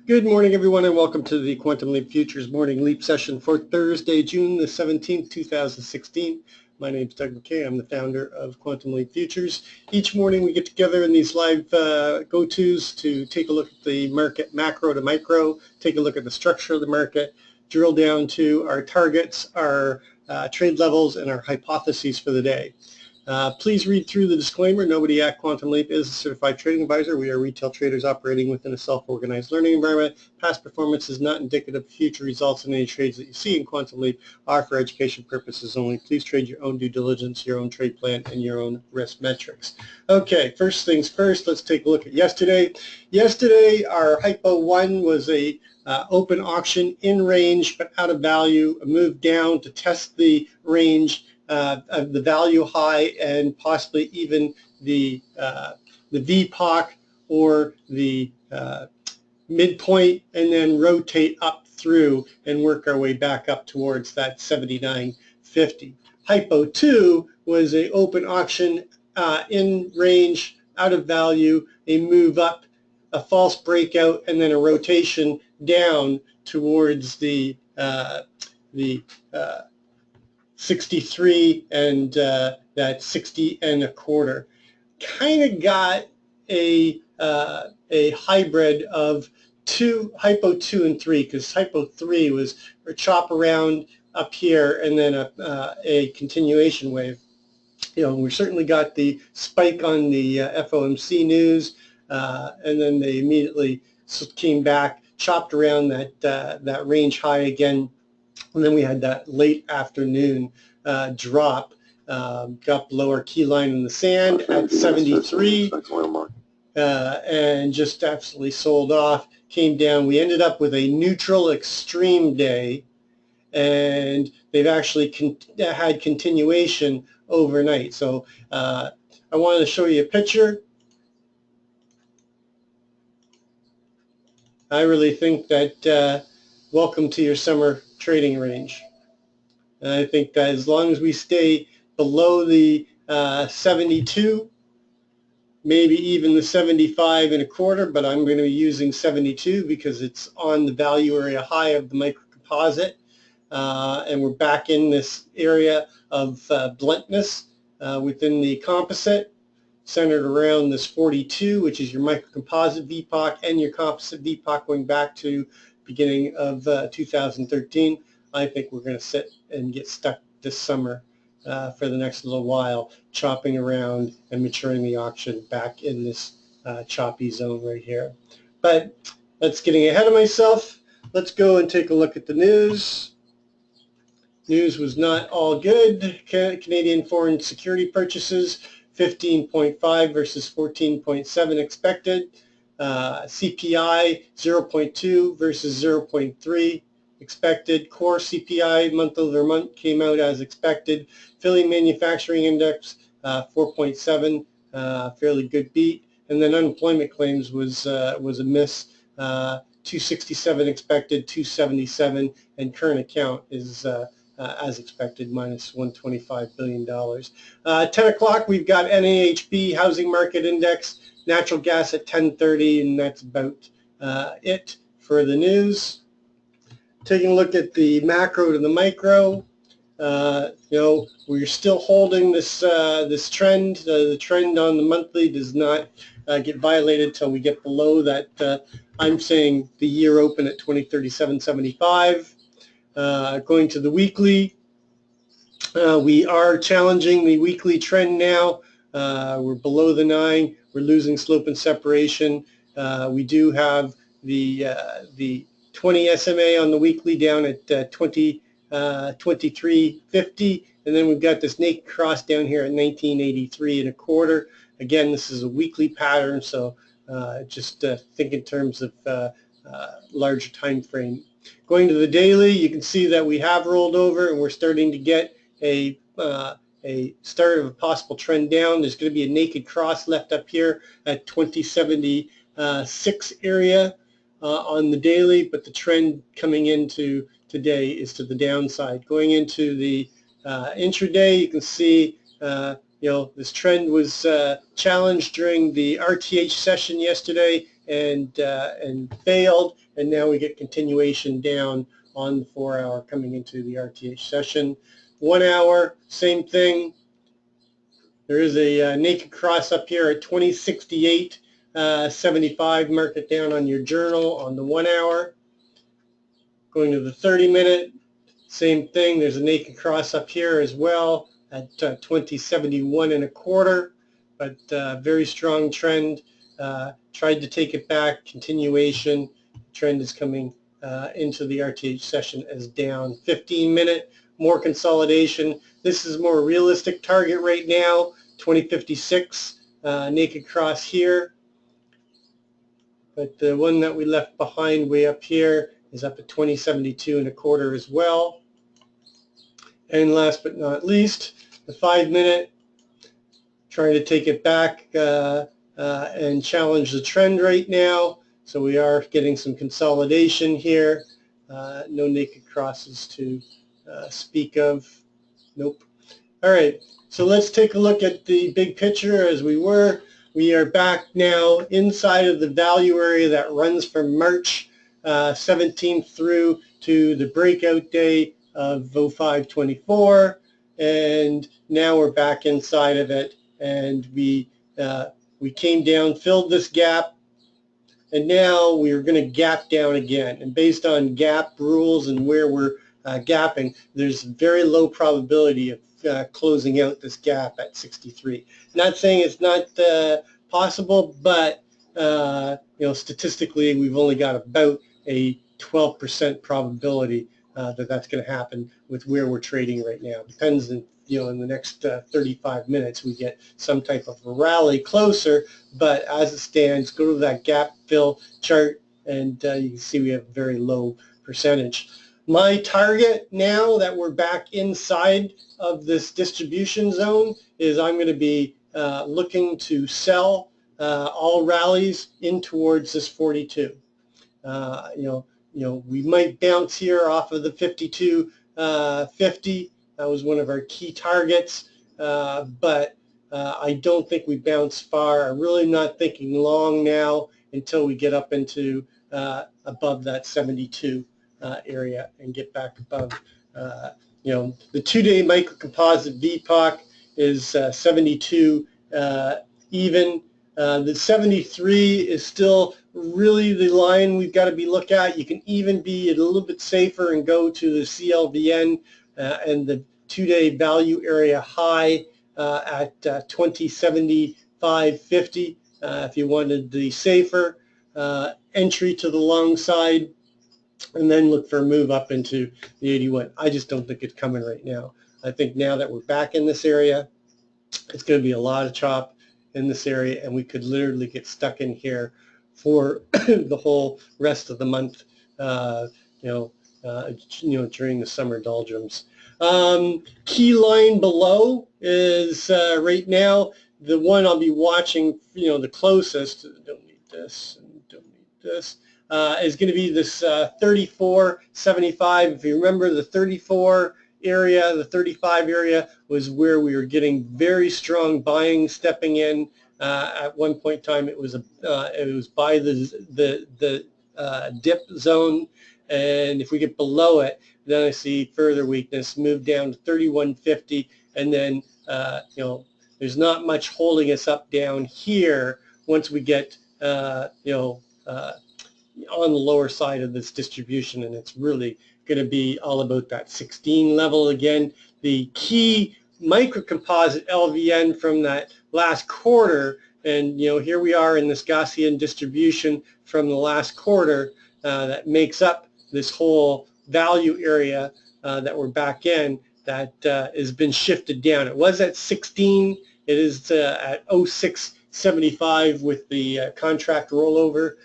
Good morning, everyone, and welcome to the Quantum Leap Futures Morning Leap session for Thursday, June the 17th, 2016. My name is Doug McKay. I'm the founder of Quantum Leap Futures. Each morning we get together in these live go-tos to take a look at the market macro to micro, take a look at the structure of the market, drill down to our targets, our trade levels, and our hypotheses for the day. Please read through the disclaimer. Nobody at Quantum Leap is a certified trading advisor. We are retail traders operating within a self-organized learning environment. Past performance is not indicative of future results, and any trades that you see in Quantum Leap are for education purposes only. Please trade your own due diligence, your own trade plan, and your own risk metrics. Okay, first things first, let's take a look at yesterday. Yesterday, our Hypo 1 was a open auction in range but out of value, a move down to test the range of the value high and possibly even the VPOC or the midpoint, and then rotate up through and work our way back up towards that 79.50. Hypo 2 was an open auction in range, out of value, a move up, a false breakout, and then a rotation down towards the 63 and that 60 and a quarter. Kind of got a hybrid of Hypo 2 and 3, because Hypo 3 was a chop around up here and then a continuation wave. You know, we certainly got the spike on the FOMC news, and then they immediately came back, chopped around that range high again. And then we had that late afternoon drop, got below our key line in the sand at 73, and just absolutely sold off, came down. We ended up with a neutral extreme day, and they've actually had continuation overnight. So I wanted to show you a picture. I really think that welcome to your summer trading range. And I think that as long as we stay below the 72, maybe even the 75 and a quarter, but I'm going to be using 72 because it's on the value area high of the microcomposite, and we're back in this area of bluntness within the composite, centered around this 42, which is your microcomposite VPOC and your composite VPOC going back to beginning of 2013. I think we're going to sit and get stuck this summer for the next little while, chopping around and maturing the auction back in this choppy zone right here. But that's getting ahead of myself. Let's go and take a look at the news. News was not all good. Canadian foreign security purchases, 15.5 versus 14.7 expected. CPI 0.2 versus 0.3 expected. Core CPI month over month came out as expected. Philly Manufacturing Index 4.7, fairly good beat. And then unemployment claims was a miss. 267 expected, 277, and current account is as expected, minus $125 billion. 10 o'clock, we've got NAHB Housing Market Index, natural gas at 10:30, and that's about it for the news. Taking a look at the macro to the micro, we're still holding this trend. The trend on the monthly does not get violated until we get below that. I'm saying the year open at 2037.75. Going to the weekly, we are challenging the weekly trend now. We're below the 9. We're losing slope and separation. We do have the 20 SMA on the weekly down at 23.50, and then we've got this naked cross down here at 1983 and a quarter. Again, this is a weekly pattern, so just think in terms of larger time frame. Going to the daily, you can see that we have rolled over and we're starting to get a start of a possible trend down. There's going to be a naked cross left up here at 2076 area on the daily, but the trend coming into today is to the downside. Going into the intraday, you can see this trend was challenged during the RTH session yesterday, and failed, and now we get continuation down on the 4 hour coming into the RTH session. 1 hour, same thing. There is a naked cross up here at 2068.75. Mark it down on your journal on the 1 hour. Going to the 30-minute, same thing. There's a naked cross up here as well at 2071.25. But very strong trend. Tried to take it back. Continuation. Trend is coming into the RTH session as down. 15-minute, more consolidation. This is more realistic target right now. 2056, naked cross here. But the one that we left behind way up here is up at 2072.25 as well. And last but not least, the 5-minute, trying to take it back and challenge the trend right now. So we are getting some consolidation here. No naked crosses to speak of. Nope. All right, so let's take a look at the big picture as we were. We are back now inside of the value area that runs from March 17th through to the breakout day of 05/24, and now we're back inside of it, and we came down, filled this gap, and now we're going to gap down again. And based on gap rules and where we're gapping, there's very low probability of closing out this gap at 63. Not saying it's not possible, but statistically, we've only got about a 12% probability that that's going to happen with where we're trading right now. Depends on, in the next 35 minutes, we get some type of a rally closer, but as it stands, go to that gap fill chart, and you can see we have a very low percentage. My target now that we're back inside of this distribution zone is I'm going to be looking to sell all rallies in towards this 42. We might bounce here off of the 52.50. That was one of our key targets, but I don't think we bounce far. I'm really not thinking long now until we get up into above that 72 area and get back above. The 2-day microcomposite VPOC is 72 even. The 73 is still really the line we've got to be looking at. You can even be a little bit safer and go to the CLVN and the 2-day value area high at 2075.50 if you wanted the safer entry to the long side, and then look for a move up into the 81. I just don't think it's coming right now. I think now that we're back in this area, it's going to be a lot of chop in this area, and we could literally get stuck in here for the whole rest of the month, during the summer doldrums. Key line below is right now the one I'll be watching, the closest. Don't need this and don't need this. Is going to be this 34.75. If you remember, the 34 area, the 35 area was where we were getting very strong buying stepping in. At one point in time, it was by the dip zone, and if we get below it, then I see further weakness. Move down to 31.50, and then there's not much holding us up down here once we get on the lower side of this distribution, and it's really going to be all about that 16 level again. The key microcomposite LVN from that last quarter, and here we are in this Gaussian distribution from the last quarter that makes up this whole value area that we're back in, that has been shifted down. It was at 16. It is at 06.75 with the contract rollover.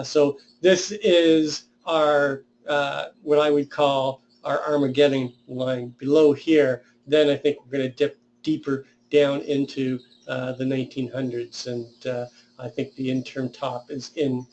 So this is our what I would call our Armageddon line below here. Then I think we're going to dip deeper down into the 1900s, and I think the interim top is in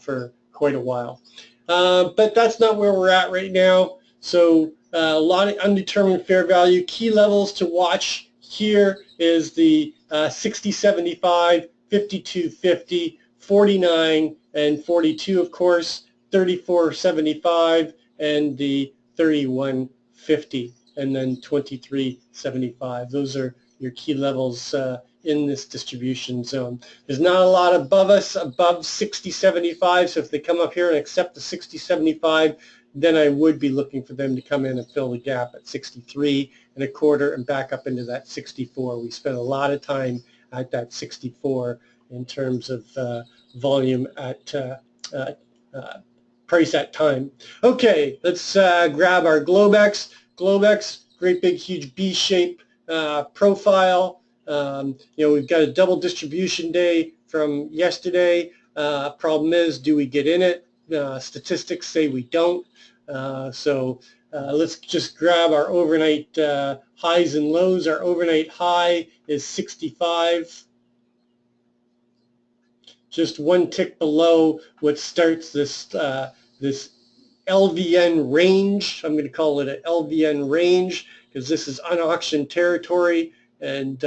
for quite a while. But that's not where we're at right now. So a lot of undetermined fair value. Key levels to watch here is the 60.75, 52.50, 49 and 42, of course, 34.75 and the 31.50, and then 23.75. Those are your key levels in this distribution zone. There's not a lot above us, above 60.75, so if they come up here and accept the 60.75, then I would be looking for them to come in and fill the gap at 63.25 and back up into that 64. We spent a lot of time at that 64 in terms of volume at price at time. Okay, let's grab our Globex. Globex, great big huge B-shape profile. We've got a double distribution day from yesterday. Problem is, do we get in it? Statistics say we don't. So let's just grab our overnight highs and lows. Our overnight high is 65. Just one tick below what starts this this LVN range. I'm going to call it an LVN range because this is unauctioned territory, and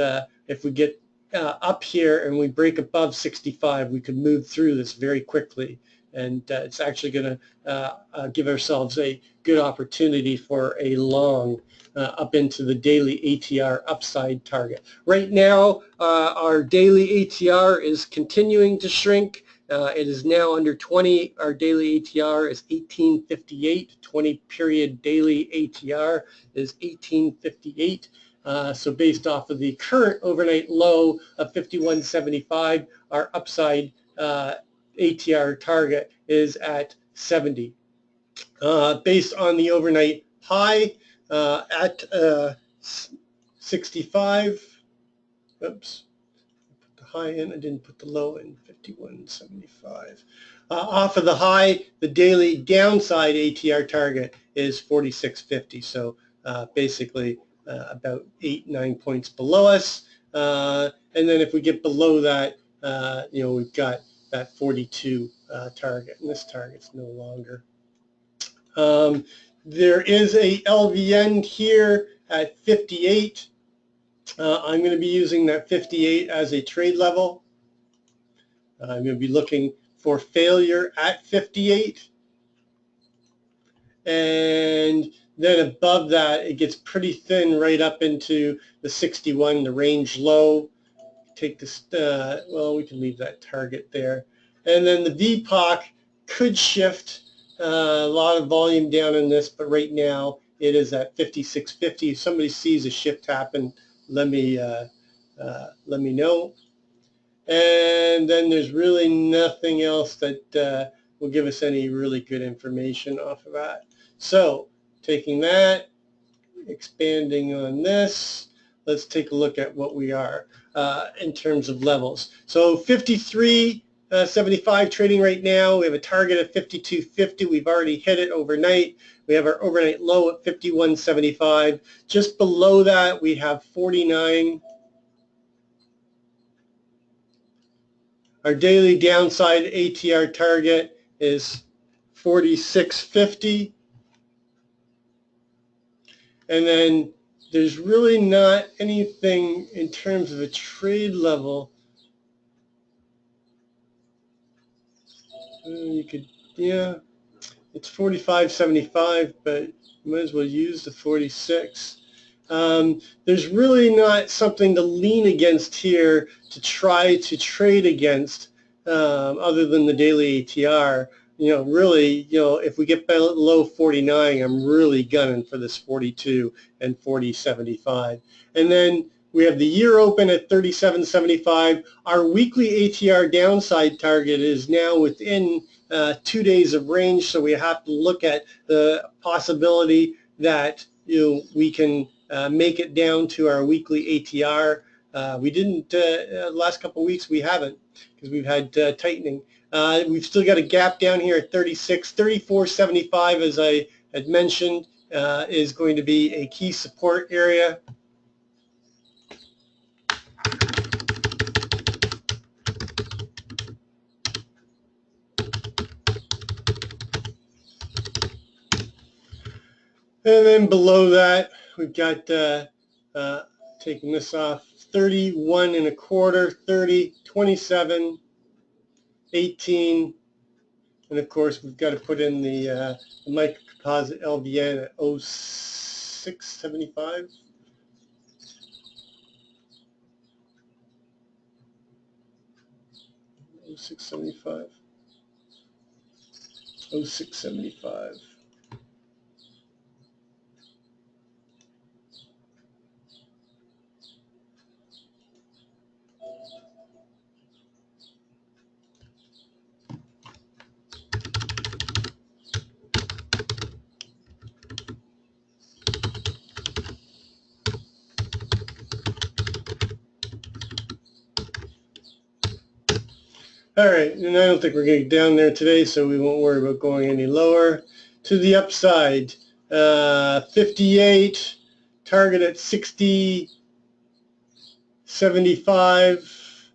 if we get up here and we break above 65, we could move through this very quickly, and it's actually going to give ourselves a good opportunity for a long up into the daily ATR upside target. Right now, our daily ATR is continuing to shrink. It is now under 20. Our daily ATR is 1858. 20-period daily ATR is 1858. So based off of the current overnight low of 51.75, our upside ATR target is at 70. Based on the overnight high at 65, oops, put the high in, I didn't put the low in, 51.75. Off of the high, the daily downside ATR target is 46.50, so basically about 8-9 points below us. And then if we get below that, we've got that 42 target, and this target's no longer. There is a LVN here at 58. I'm going to be using that 58 as a trade level. I'm going to be looking for failure at 58. And then above that, it gets pretty thin right up into the 61, the range low. Take this, well, we can leave that target there. And then the VPOC could shift. A lot of volume down in this, but right now it is at 56.50. If somebody sees a shift happen, let me know. And then there's really nothing else that will give us any really good information off of that. So taking that, expanding on this, let's take a look at what we are in terms of levels. So 53.75 trading right now. We have a target of 52.50. We've already hit it overnight. We have our overnight low at 51.75. Just below that, we have 49. Our daily downside ATR target is 46.50. And then there's really not anything in terms of a trade level. You could, yeah, it's 45.75, but you might as well use the 46. There's really not something to lean against here to try to trade against other than the daily ATR. Really, if we get below 49, I'm really gunning for this 42 and 40.75. And then we have the year open at 37.75. Our weekly ATR downside target is now within 2 days of range, so we have to look at the possibility that we can make it down to our weekly ATR. We didn't the last couple of weeks. We haven't, because we've had tightening. We've still got a gap down here at 36. 34.75, as I had mentioned, is going to be a key support area. And then below that, we've got, taking this off, 31.25, 30, 27, 18, and of course we've got to put in the microcomposite LVN at 0675. 0675. 0675. All right, and I don't think we're going to get down there today, so we won't worry about going any lower. To the upside, 58, target at 60, 75.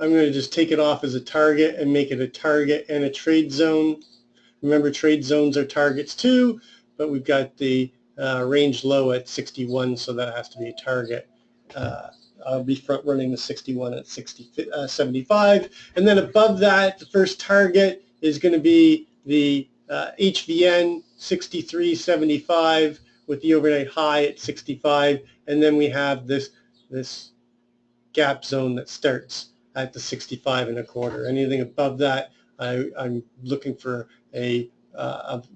I'm going to just take it off as a target and make it a target and a trade zone. Remember, trade zones are targets too, but we've got the range low at 61, so that has to be a target. I'll be front running the 61 at 75. And then above that, the first target is going to be the HVN 63.75 with the overnight high at 65. And then we have this gap zone that starts at the 65.25. Anything above that, I'm looking for a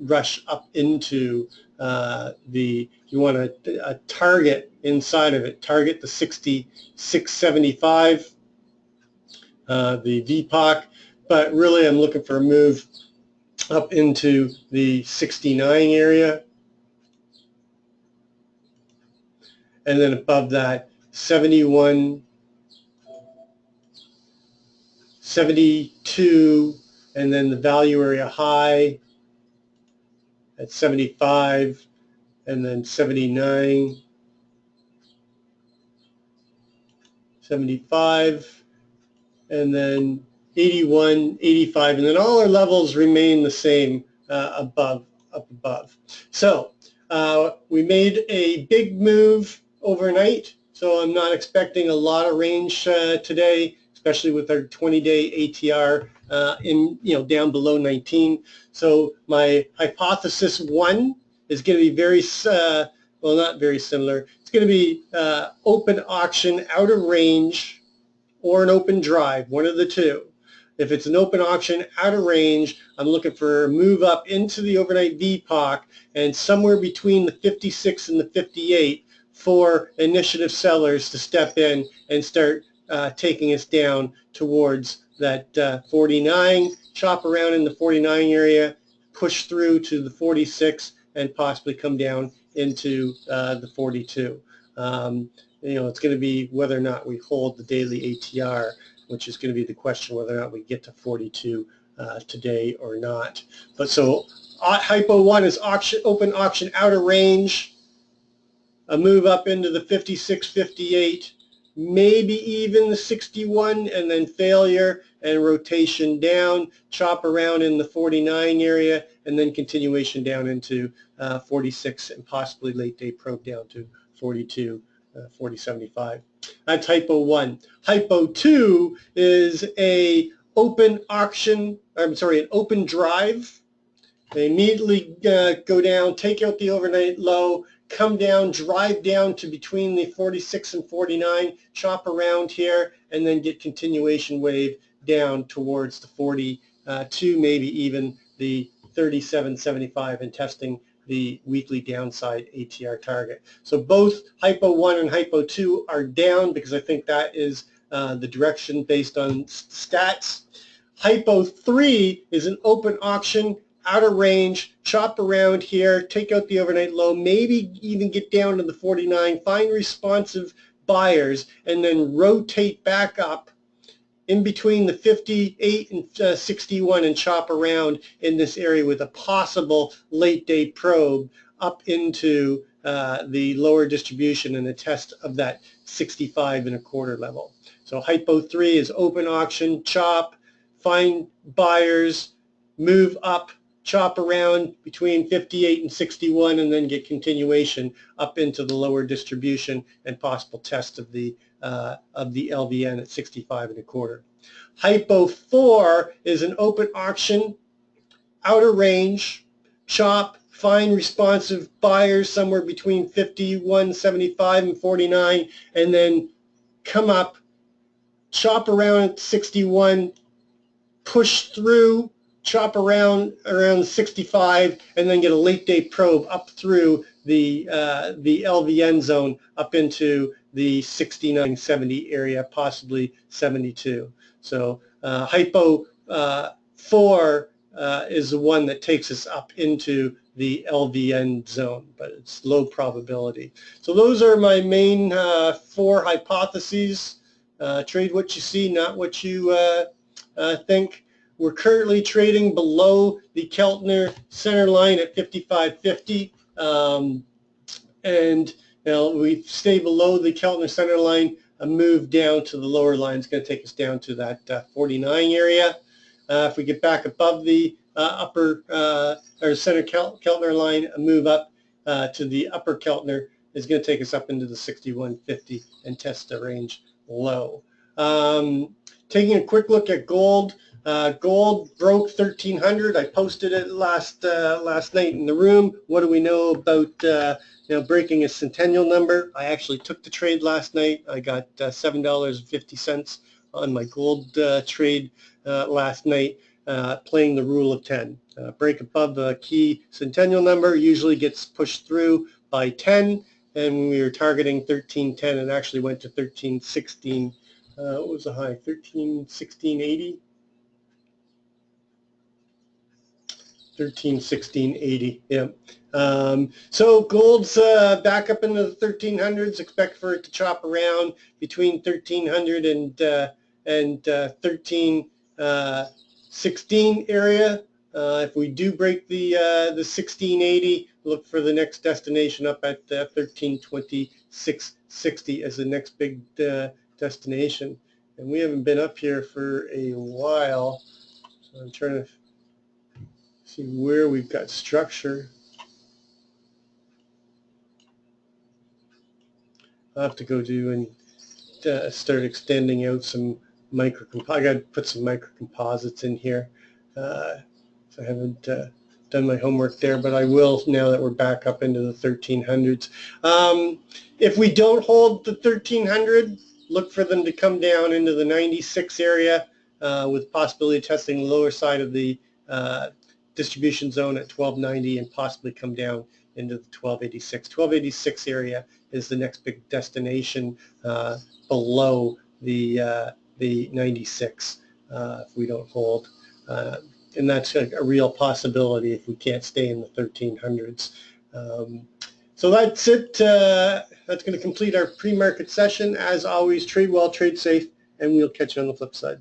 rush up into you want a target inside of it. Target the 66.75, the VPOC, but really I'm looking for a move up into the 69 area. And then above that, 71, 72, and then the value area high at 75, and then 79, 75, and then 81, 85, and then all our levels remain the same up above. So we made a big move overnight, so I'm not expecting a lot of range today, especially with our 20-day ATR down below 19. So my hypothesis 1 is going to be very, well, not very similar. It's going to be open auction out of range or an open drive, one of the two. If it's an open auction out of range, I'm looking for a move up into the overnight VPOC and somewhere between the 56 and the 58 for initiative sellers to step in and start taking us down towards that 49, chop around in the 49 area, push through to the 46, and possibly come down into the 42. It's going to be whether or not we hold the daily ATR, which is going to be the question, whether or not we get to 42 today or not. But so hypo 1 is open auction out of range, a move up into the 56, 58, maybe even the 61, and then failure and rotation down, chop around in the 49 area, and then continuation down into 46 and possibly late day probe down to 42. 40.75. That's hypo 1. Hypo 2 is an open drive. They immediately go down, take out the overnight low, come down, drive down to between the 46 and 49, chop around here, and then get continuation wave down towards the 42, maybe even the 37.75, and testing the weekly downside ATR target. So both hypo 1 and hypo 2 are down because I think that is the direction based on stats. Hypo 3 is an open auction, out of range, chop around here, take out the overnight low, maybe even get down to the 49, find responsive buyers, and then rotate back up in between the 58 and 61 and chop around in this area with a possible late day probe up into the lower distribution and a test of that 65.25 level. So hypo 3 is open auction, chop, find buyers, move up, chop around between 58 and 61, and then get continuation up into the lower distribution and possible test of the of the LVN at 65.25. Hypo 4 is an open auction, outer range, chop, fine responsive buyers somewhere between 51.75 and 49, and then come up, chop around at 61, push through, chop around 65, and then get a late day probe up through the LVN zone up into the 69.70 area, possibly 72. So hypo 4 is the one that takes us up into the LVN zone, but it's low probability. So those are my main 4 hypotheses. Trade what you see, not what you think. We're currently trading below the Keltner center line at 55.50, and we stay below the Keltner center line. A move down to the lower line is going to take us down to that 49 area. If we get back above the upper or center Keltner line, a move up to the upper Keltner is going to take us up into the 61.50 and test the range low. Taking a quick look at gold. Gold broke 1,300. I posted it last night in the room. What do we know about breaking a centennial number? I actually took the trade last night. I got $7.50 on my gold trade last night, playing the rule of 10. Break above a key centennial number usually gets pushed through by 10, and we were targeting 1310 and actually went to 1316. What was the high? 1316.80. 1316.80. Yeah. So gold's back up into the 1300s. Expect for it to chop around between 1300 and 1316 area. If we do break the 1680, look for the next destination up at 1326.60 as the next big destination. And we haven't been up here for a while, so I'm trying to see where we've got structure. I'll have to go do and start extending out some I got to put some micro composites in here. So I haven't done my homework there, but I will now that we're back up into the 1300s. If we don't hold the 1300, look for them to come down into the 96 area with possibility of testing the lower side of the distribution zone at 1290 and possibly come down into the 1286. 1286 area is the next big destination below the 96 if we don't hold. And that's a real possibility if we can't stay in the 1300s. So that's it. That's going to complete our pre-market session. As always, trade well, trade safe, and we'll catch you on the flip side.